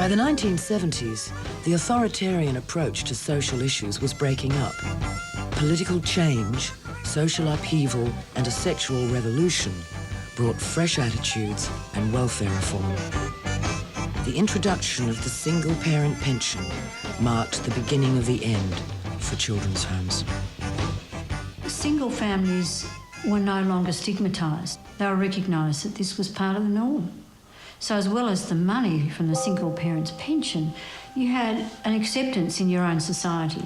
By the 1970s, the authoritarian approach to social issues was breaking up. Political change, social upheaval, and a sexual revolution brought fresh attitudes and welfare reform. The introduction of the single-parent pension marked the beginning of the end for children's homes. Single families were no longer stigmatised. They were recognised that this was part of the norm. So as well as the money from the single parent's pension, you had an acceptance in your own society.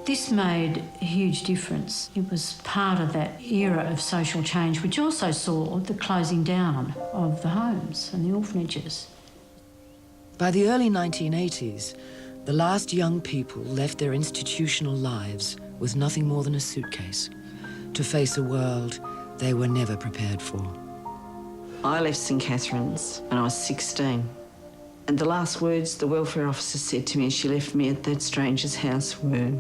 This made a huge difference. It was part of that era of social change, which also saw the closing down of the homes and the orphanages. By the early 1980s, the last young people left their institutional lives with nothing more than a suitcase to face a world they were never prepared for. I left St Catherine's when I was 16, and the last words the welfare officer said to me as she left me at that stranger's house were,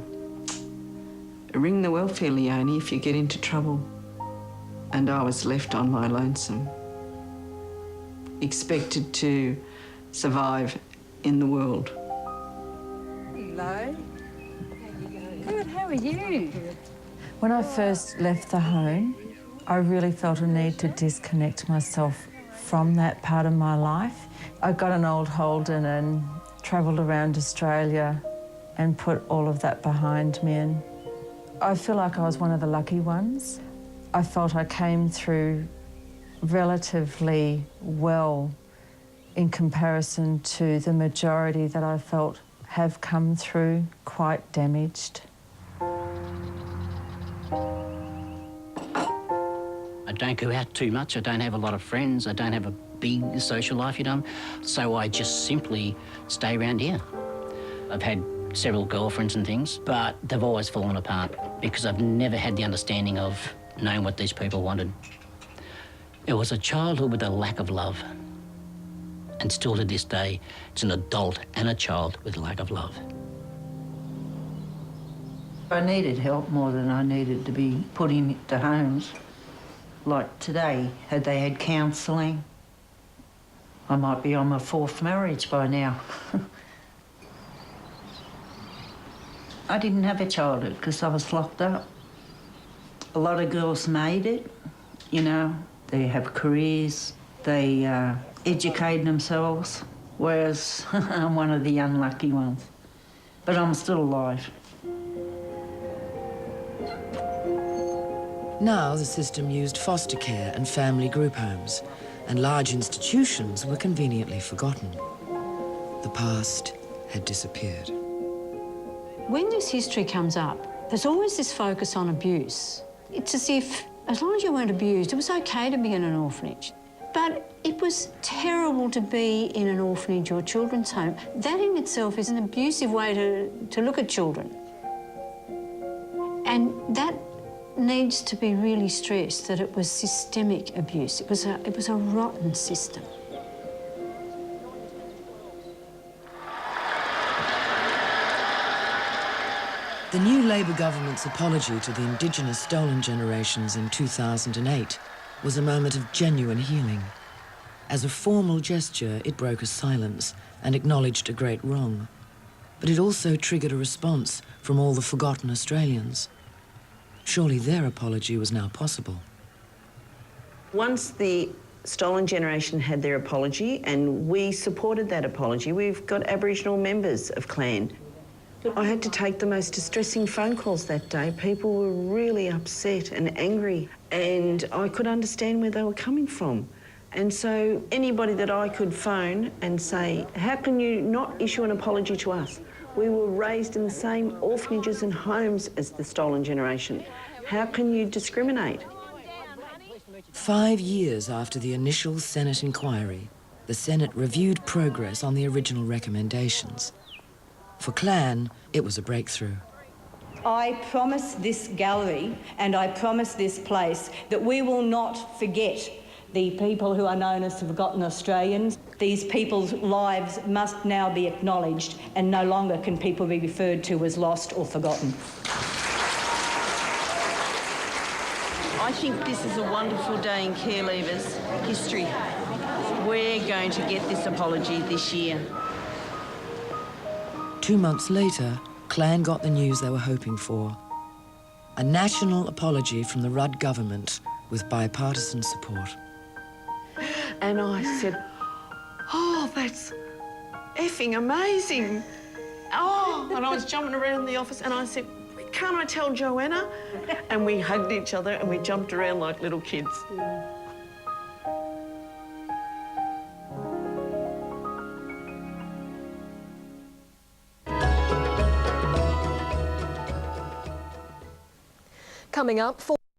"Ring the welfare, Leonie, if you get into trouble." And I was left on my lonesome, expected to survive in the world. Hello. Good, how are you? When I first left the home, I really felt a need to disconnect myself from that part of my life. I got an old Holden and travelled around Australia and put all of that behind me, and I feel like I was one of the lucky ones. I felt I came through relatively well in comparison to the majority that I felt have come through quite damaged. I don't go out too much, I don't have a lot of friends, I don't have a big social life, so I just simply stay around here. I've had several girlfriends and things, but they've always fallen apart because I've never had the understanding of knowing what these people wanted. It was a childhood with a lack of love. And still to this day, it's an adult and a child with lack of love. I needed help more than I needed to be put into homes. Like today, had they had counselling, I might be on my 4th marriage by now. I didn't have a childhood because I was locked up. A lot of girls made it, they have careers, they educate themselves, whereas I'm one of the unlucky ones. But I'm still alive. Now the system used foster care and family group homes, and large institutions were conveniently forgotten. The past had disappeared. When this history comes up, there's always this focus on abuse. It's as if, as long as you weren't abused, it was okay to be in an orphanage. But it was terrible to be in an orphanage or children's home. That in itself is an abusive way to look at children. And that needs to be really stressed, that it was systemic abuse. It was a rotten system. The new Labour government's apology to the Indigenous stolen generations in 2008 was a moment of genuine healing. As a formal gesture, it broke a silence and acknowledged a great wrong. But it also triggered a response from all the forgotten Australians. Surely their apology was now possible. Once the stolen generation had their apology, and we supported that apology, we've got Aboriginal members of Clan. I had to take the most distressing phone calls that day. People were really upset and angry, and I could understand where they were coming from. And so anybody that I could phone and say, how can you not issue an apology to us? We were raised in the same orphanages and homes as the stolen generation. How can you discriminate? 5 years after the initial Senate inquiry, the Senate reviewed progress on the original recommendations. For Clan, it was a breakthrough. I promise this gallery and I promise this place that we will not forget the people who are known as the forgotten Australians. These people's lives must now be acknowledged, and no longer can people be referred to as lost or forgotten. I think this is a wonderful day in Care Leavers history. We're going to get this apology this year. 2 months later, Clan got the news they were hoping for. A national apology from the Rudd government with bipartisan support. And I said, oh, that's effing amazing. Oh, and I was jumping around the office and I said, can't I tell Joanna? And we hugged each other and we jumped around like little kids. Coming up,